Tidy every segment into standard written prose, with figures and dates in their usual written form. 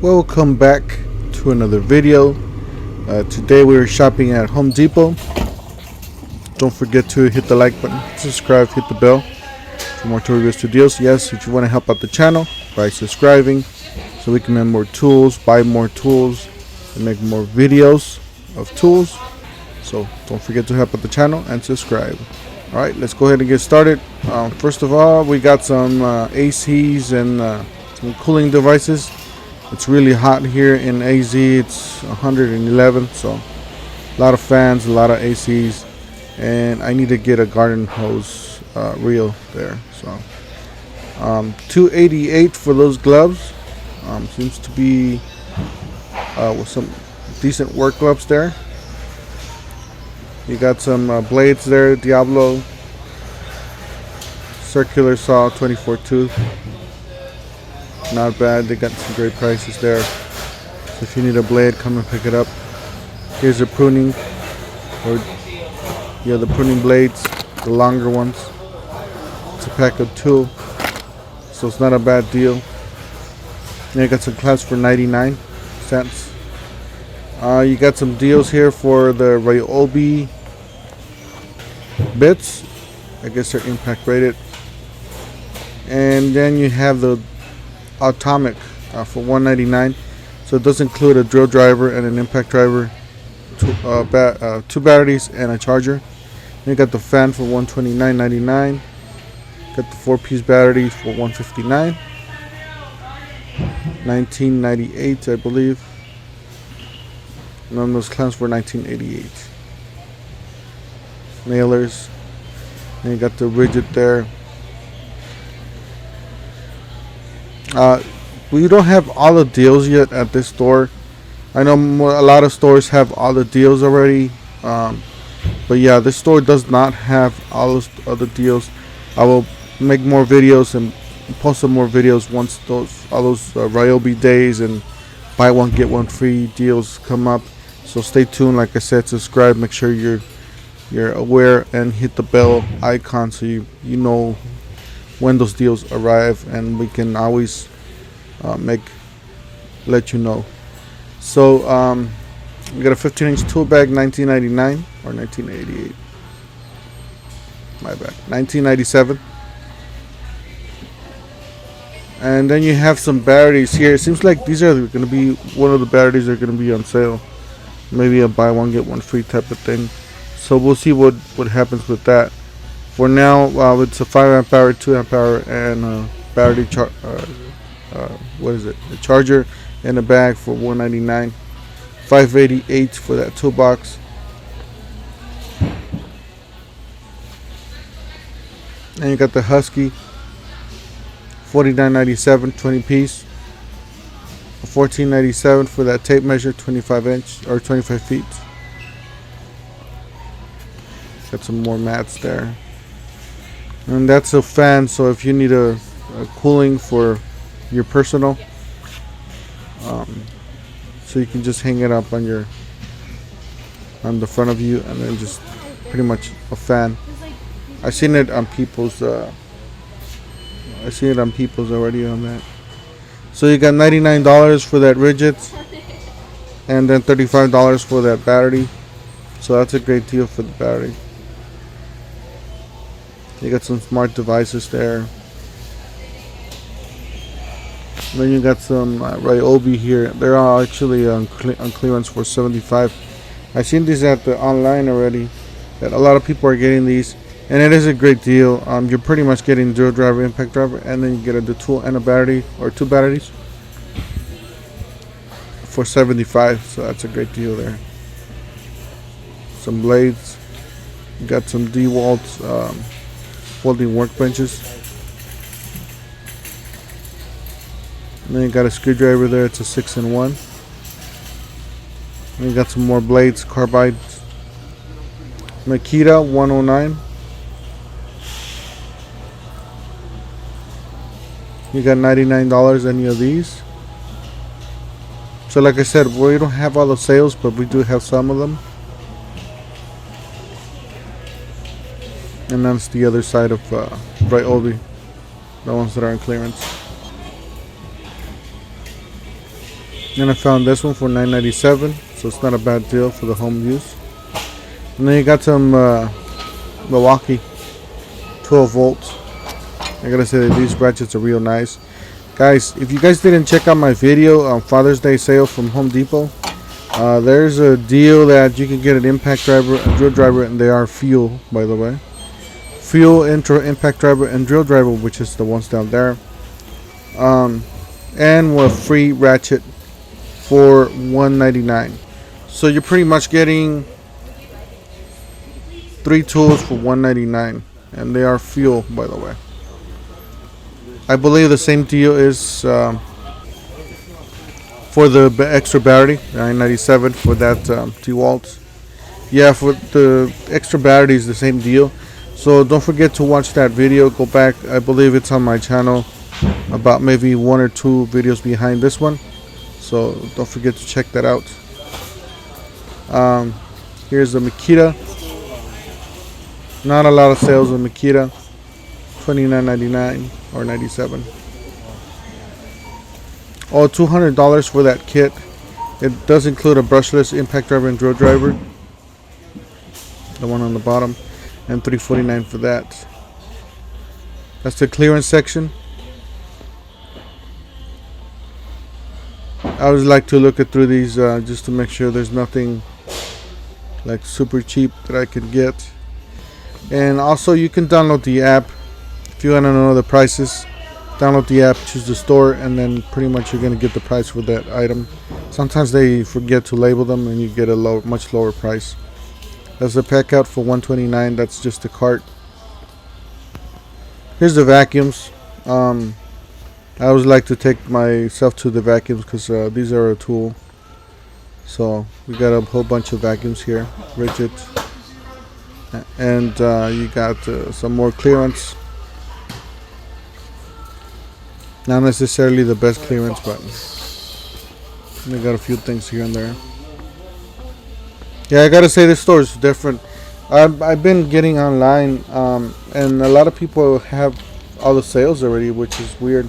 Welcome back to another video. Today we're shopping at Home Depot. Don't forget to hit the like button, subscribe, hit the bell for more tour reviews to deals. Yes, if you want to help out the channel by subscribing so we can make more tools, buy more tools, and make more videos of tools. So don't forget to help out the channel and subscribe. Alright, let's go ahead and get started. First of all, we got some ACs and some cooling devices. It's really hot here in AZ. It's 111, so a lot of fans, a lot of ACs, and I need to get a garden hose reel there. So $288 for those gloves. Seems to be with some decent work gloves there. You got some blades there, Diablo circular saw, 24 tooth. Not bad. They got some great prices there. So if you need a blade, come and pick it up. Here's a pruning, or yeah, the pruning blades, the longer ones. It's a pack of 2, so it's not a bad deal. And you got some clamps for 99 cents. You got some deals here for the Joby bits. I guess they're impact rated. And then you have the Atomic for $199. So it does include a drill driver and an impact driver, 2 batteries and a charger. Then you got the fan for $129.99. Got the 4-piece battery for $159. $19.98, I believe. And then those clamps for $19.88. Nailers. And you got the rigid there. We don't have all the deals yet at this store. I know a lot of stores have all the deals already, but yeah, this store does not have all those other deals. I will make more videos and post some more videos once all those Ryobi days and buy one get one free deals come up. So stay tuned. Like I said, subscribe. Make sure you're aware and hit the bell icon so you know when those deals arrive, and we can always let you know. So we got a 15-inch tool bag, $19.99 or $19.88. My bad, $19.97. And then you have some batteries here. It seems like these are going to be one of the batteries that are going to be on sale. Maybe a buy one get one free type of thing. So we'll see what happens with that. For now, it's a 5 amp hour, 2 amp hour, and a battery what is it? A charger and a bag for $199. $588 for that toolbox. And you got the Husky, $49.97, 20 piece. $14.97 for that tape measure, 25 inch or 25 feet. Got some more mats there. And that's a fan, so if you need a cooling for your personal, so you can just hang it up on the front of you, and then just pretty much a fan. I've seen it on people's already on that. So you got $99 for that rigid, and then $35 for that battery. So that's a great deal for the battery. You got some smart devices there. And then you got some Ryobi here. They're all actually on clearance for $75. I've seen these at the online already. That a lot of people are getting these, and it is a great deal. You're pretty much getting drill driver, impact driver, and then you get the tool and a battery or 2 batteries for $75. So that's a great deal there. Some blades. You got some DeWalt folding workbenches. And then you got a screwdriver there. It's a 6-in-1. And you got some more blades, carbide. Makita 109. You got $99 any of these. So like I said, we don't have all the sales, but we do have some of them. And that's the other side of Ryobi, the ones that are on clearance. And I found this one for $9.97, so it's not a bad deal for the home use. And then you got some Milwaukee 12 volts. I gotta say that these ratchets are real nice. Guys, if you guys didn't check out my video on Father's Day sale from Home Depot, there's a deal that you can get an impact driver, a drill driver, and they are fuel, by the way. Fuel, intro, impact driver, and drill driver, which is the ones down there. And with free ratchet for $199. So you're pretty much getting 3 tools for $199, and they are fuel, by the way. I believe the same deal is for the extra battery, $9.97 for that 2 volts. Yeah, for the extra battery is the same deal. So don't forget to watch that video. Go back, I believe it's on my channel, about maybe 1 or 2 videos behind this one. So don't forget to check that out. Here's the Makita. Not a lot of sales of Makita. $29.99 or $97. Oh, $200 for that kit. It does include a brushless impact driver and drill driver, the one on the bottom, and $349 for that. That's the clearance section. I always like to look through these just to make sure there's nothing like super cheap that I can get. And also you can download the app if you want to know the prices. Download the app, choose the store, and then pretty much you're going to get the price for that item. Sometimes they forget to label them and you get a much lower price. That's the pack out for $129. That's just the cart. Here's the vacuums. I always like to take myself to the vacuums because these are a tool. So we got a whole bunch of vacuums here, rigid, and you got some more clearance. Not necessarily the best clearance, but we got a few things here and there. Yeah, I gotta say this store is different. I've been getting online, and a lot of people have all the sales already, which is weird.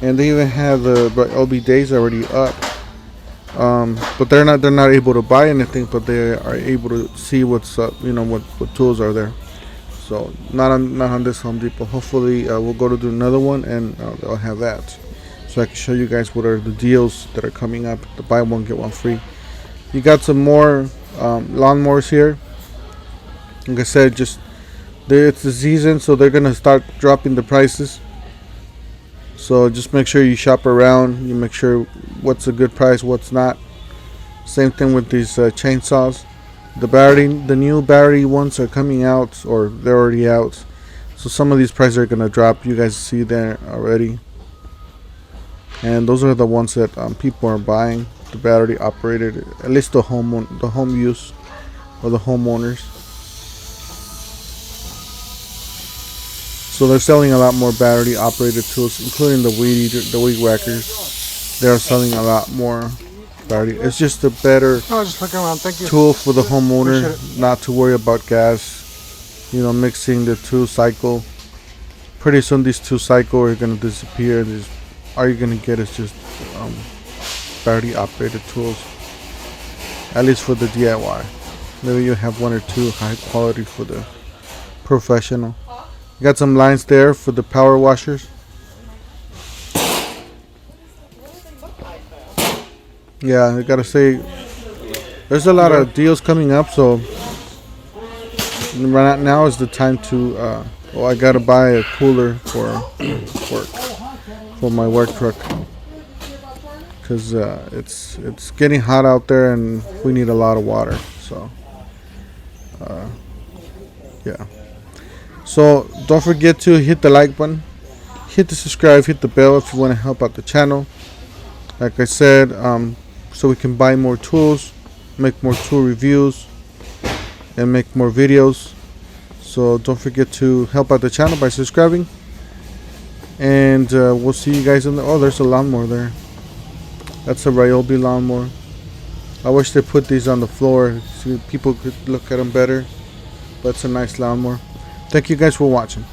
And they even have the LB days already up. But they're not able to buy anything, but they are able to see what's up, what tools are there. So not on this Home Depot. Hopefully we'll go to do another one and they'll have that, so I can show you guys what are the deals that are coming up. The buy one get one free. You got some more lawnmowers here. Like I said, it's the season, so they're gonna start dropping the prices. So just make sure you shop around. You make sure what's a good price, what's not. Same thing with these chainsaws. The new battery ones are coming out, or they're already out. So some of these prices are gonna drop. You guys see there already. And those are the ones that people are buying. The battery operated, at least the home use, or the homeowners. So they're selling a lot more battery operated tools, including the weed whackers. They're selling a lot more battery. It's just a better tool for the homeowner, not to worry about gas, mixing the 2-cycle. Pretty soon these 2-cycle are going to disappear. All you're going to get is just battery operated tools, at least for the DIY. Maybe you have 1 or 2 high quality for the professional. You got some lines there for the power washers. Yeah, I gotta say, there's a lot of deals coming up, so right now is the time to I gotta buy a cooler for work, for my work truck, because it's getting hot out there and we need a lot of water. So yeah, so don't forget to hit the like button, hit the subscribe, hit the bell if you want to help out the channel. Like I said, so we can buy more tools, make more tool reviews, and make more videos. So don't forget to help out the channel by subscribing. And we'll see you guys in the... Oh, there's a lawnmower there. That's a Ryobi lawnmower. I wish they put these on the floor so people could look at them better. But it's a nice lawnmower. Thank you guys for watching.